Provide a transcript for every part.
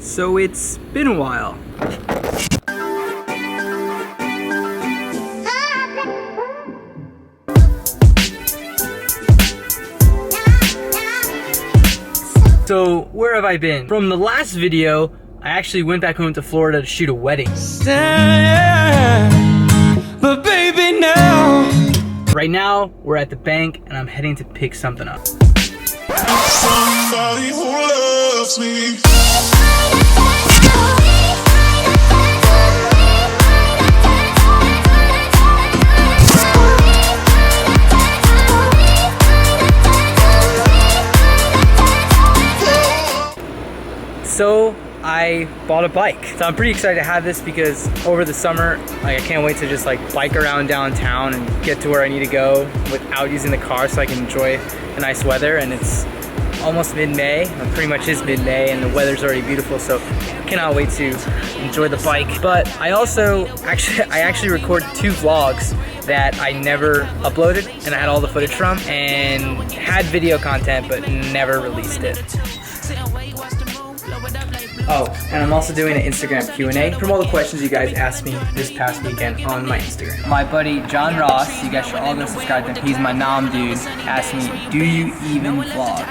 So it's been a while. So where have I been? From the last video, I actually went back home to Florida to shoot a wedding. But baby now. Right now, we're at the bank and I'm heading to pick something up. Somebody who loves me. So I bought a bike. So I'm pretty excited to have this because over the summer, like, I can't wait to just like bike around downtown and get to where I need to go without using the car so I can enjoy the nice weather. And it's almost mid-May, it pretty much is mid-May, and the weather's already beautiful, so I cannot wait to enjoy the bike. But I also actually recorded 2 vlogs that I never uploaded and I had all the footage from and had video content but never released it. Oh, and I'm also doing an Instagram Q&A from all the questions you guys asked me this past weekend on my Instagram. My buddy John Ross, you guys should all go subscribe to him. He's my nom dude. Asked me, do you even vlog?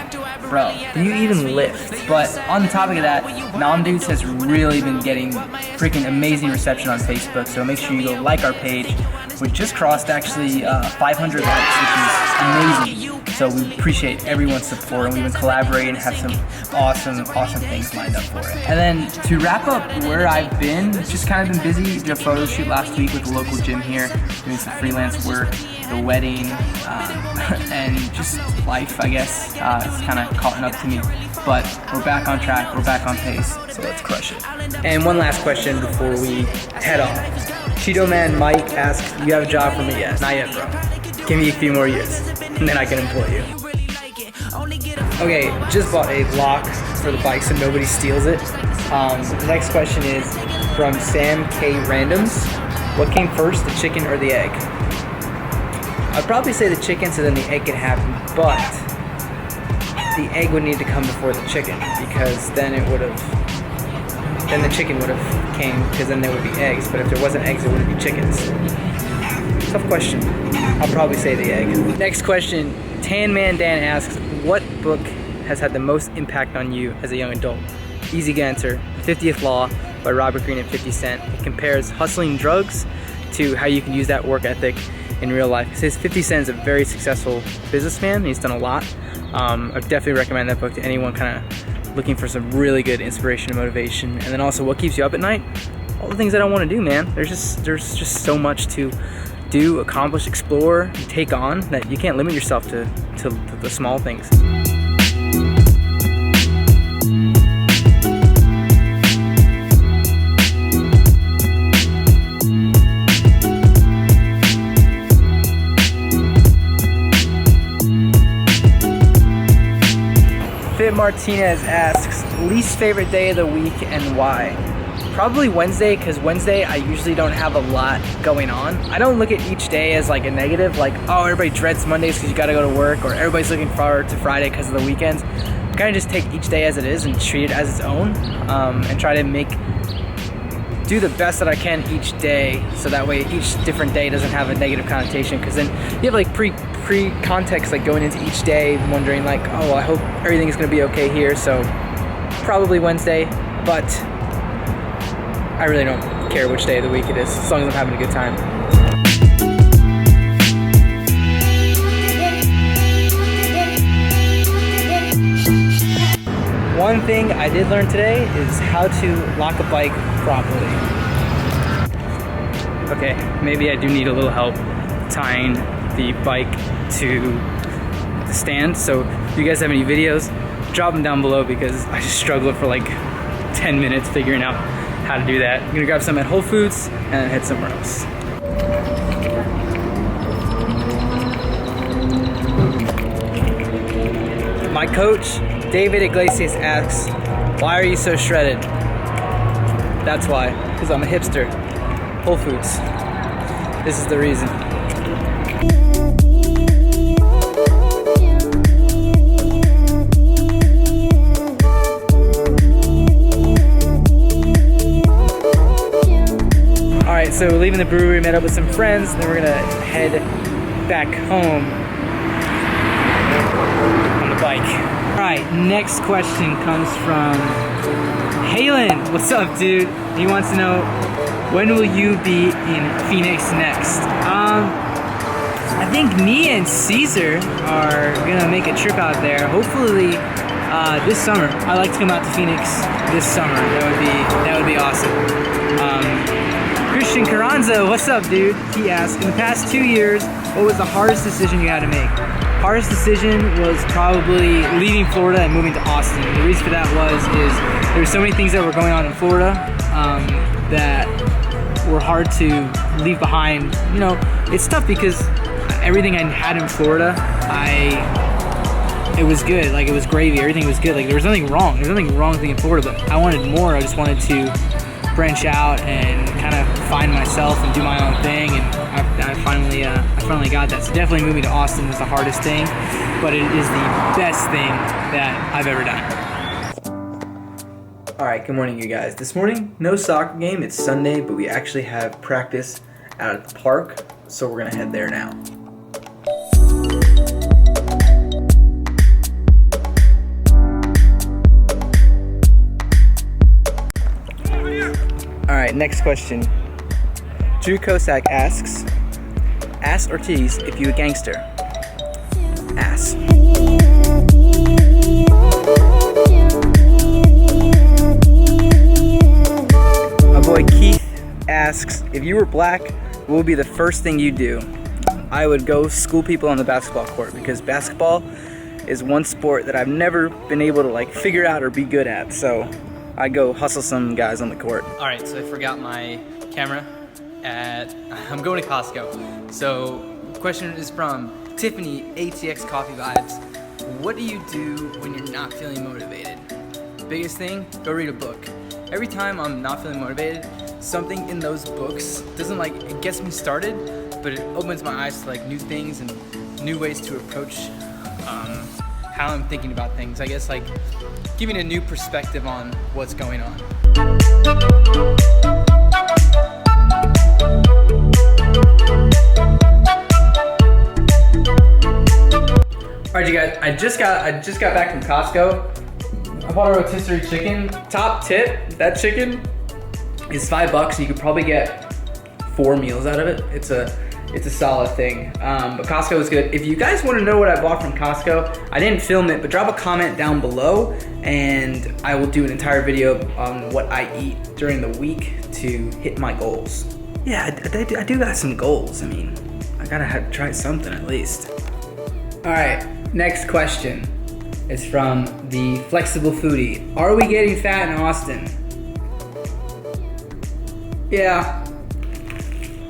Bro, do you even lift? But on the topic of that, Nom Dudes has really been getting freaking amazing reception on Facebook, so make sure you go like our page. We just crossed actually 500 likes, which is amazing. So we appreciate everyone's support, and we've been collaborating and have some awesome things lined up for it. And then to wrap up where I've been, just kind of been busy. Did a photo shoot last week with the local gym here, doing some freelance work, the wedding, and just life, I guess. It's kind of caught up to me. But we're back on track, we're back on pace, so let's crush it. And one last question before we head off. Cheeto Man Mike asks, you have a job for me yet? Not yet, bro. Give me a few more years, and then I can employ you. Okay, just bought a lock for the bike so nobody steals it. The next question is from Sam K. Randoms. What came first, the chicken or the egg? I'd probably say the chicken so then the egg can happen, but the egg would need to come before the chicken because then the chicken would have came because then there would be eggs, but if there wasn't eggs, there wouldn't be chickens. Tough question. I'll probably say the egg. Next question, Tan Man Dan asks, what book has had the most impact on you as a young adult? Easy answer, 50th Law by Robert Greene and 50 Cent. It compares hustling drugs to how you can use that work ethic in real life. It says 50 Cent is a very successful businessman. He's done a lot. I definitely recommend that book to anyone kind of looking for some really good inspiration and motivation. And then also, what keeps you up at night? All the things I don't want to do, man. There's just so much to do, accomplish, explore, and take on that you can't limit yourself to the small things. Fit Martinez asks, least favorite day of the week and why? Probably Wednesday, because Wednesday I usually don't have a lot going on. I don't look at each day as like a negative, like, oh, everybody dreads Mondays because you gotta go to work, or everybody's looking forward to Friday because of the weekends. I kind of just take each day as it is and treat it as its own, and try to do the best that I can each day, so that way each different day doesn't have a negative connotation, because then you have like pre-context, like going into each day wondering like, oh, well, I hope everything is going to be okay here. So probably Wednesday, but I really don't care which day of the week it is, as long as I'm having a good time. One thing I did learn today is how to lock a bike properly. Okay, maybe I do need a little help tying the bike to the stand. So if you guys have any videos, drop them down below because I just struggled for like 10 minutes figuring out how to do that. I'm gonna grab some at Whole Foods and head somewhere else. My coach, David Iglesias, asks, why are you so shredded? That's why, because I'm a hipster. Whole Foods. This is the reason. so we're leaving the brewery, met up with some friends, and then we're gonna head back home on the bike. All right, next question comes from Halen. What's up, dude? He wants to know, when will you be in Phoenix next? I think me and Caesar are gonna make a trip out there. Hopefully this summer. I'd like to come out to Phoenix this summer. That would be awesome. Christian Carranza, what's up, dude? He asked, in the past 2 years, what was the hardest decision you had to make? Hardest decision was probably leaving Florida and moving to Austin. The reason for that is there were so many things that were going on in Florida that were hard to leave behind. You know, it's tough because everything I had in Florida, it was good. Like, it was gravy. Everything was good. Like, there was nothing wrong. There was nothing wrong with being in Florida, but I wanted more. I just wanted to branch out and kind of find myself and do my own thing, and I finally got that. So definitely moving to Austin was the hardest thing, but it is the best thing that I've ever done. All right, good morning, you guys. This morning, no soccer game. It's Sunday, but we actually have practice out at the park, so we're gonna head there now. All right, next question. Drew Kosak asks, ask Ortiz if you a gangster. Ask. My boy Keith asks, if you were black, what would be the first thing you do? I would go school people on the basketball court, because basketball is one sport that I've never been able to like figure out or be good at. So I'd go hustle some guys on the court. All right, so I forgot my camera I'm going to Costco. So the question is from Tiffany, ATX Coffee Vibes. What do you do when you're not feeling motivated? Biggest thing, go read a book. Every time I'm not feeling motivated, something in those books doesn't it gets me started, but it opens my eyes to like new things and new ways to approach how I'm thinking about things. I guess like giving a new perspective on what's going on. All right, you guys, I just got back from Costco. I bought a rotisserie chicken. Top tip, that chicken is $5. You could probably get 4 meals out of it. It's a solid thing. But Costco is good. If you guys want to know what I bought from Costco, I didn't film it, but drop a comment down below and I will do an entire video on what I eat during the week to hit my goals. Yeah, I do got some goals. I mean, I gotta try something at least. All right, next question is from the Flexible Foodie. Are we getting fat in Austin? Yeah.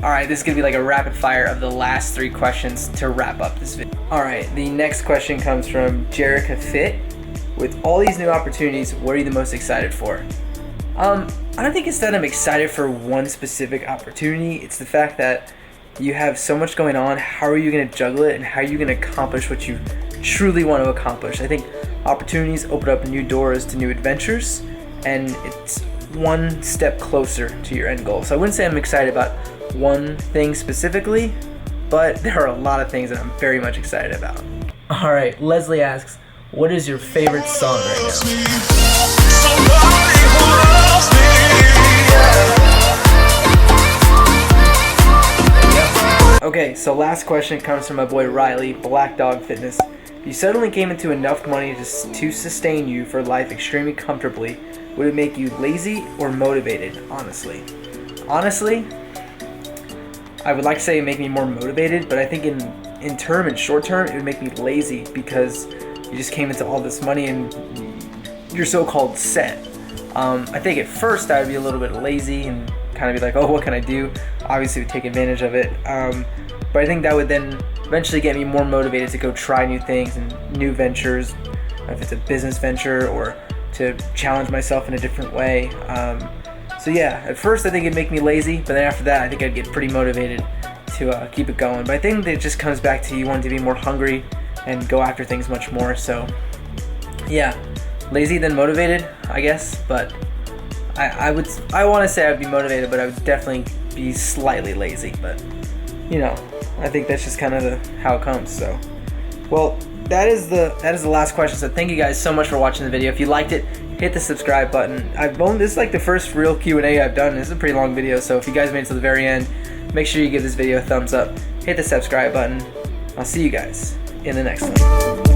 All right, this is gonna be like a rapid fire of the last 3 questions to wrap up this video. All right, the next question comes from Jerica Fit. With all these new opportunities, what are you the most excited for? I don't think it's that I'm excited for one specific opportunity. It's the fact that you have so much going on. How are you gonna juggle it, and how are you gonna accomplish what you truly want to accomplish? I think opportunities open up new doors to new adventures, and it's one step closer to your end goal. So I wouldn't say I'm excited about one thing specifically, but there are a lot of things that I'm very much excited about. All right, Leslie asks, what is your favorite song right now? Okay, so last question comes from my boy Riley, Black Dog Fitness. If you suddenly came into enough money to sustain you for life extremely comfortably, would it make you lazy or motivated, honestly? Honestly, I would like to say it make me more motivated, but I think in short term, it would make me lazy because you just came into all this money and you're so-called set. I think at first I would be a little bit lazy and kind of be like, oh, what can I do? Obviously, we take advantage of it. But I think that would then eventually get me more motivated to go try new things and new ventures, if it's a business venture or to challenge myself in a different way. So yeah, at first I think it'd make me lazy, but then after that I think I'd get pretty motivated to keep it going. But I think that it just comes back to you wanting to be more hungry and go after things much more. So yeah, lazy then motivated, I guess, but I want to say I'd be motivated, but I would definitely be slightly lazy. But you know, I think that's just kind of how it comes. So, well, that is the last question. So thank you guys so much for watching the video. If you liked it, hit the subscribe button. This is like the first real Q&A I've done. This is a pretty long video, so if you guys made it to the very end, make sure you give this video a thumbs up. Hit the subscribe button. I'll see you guys in the next one.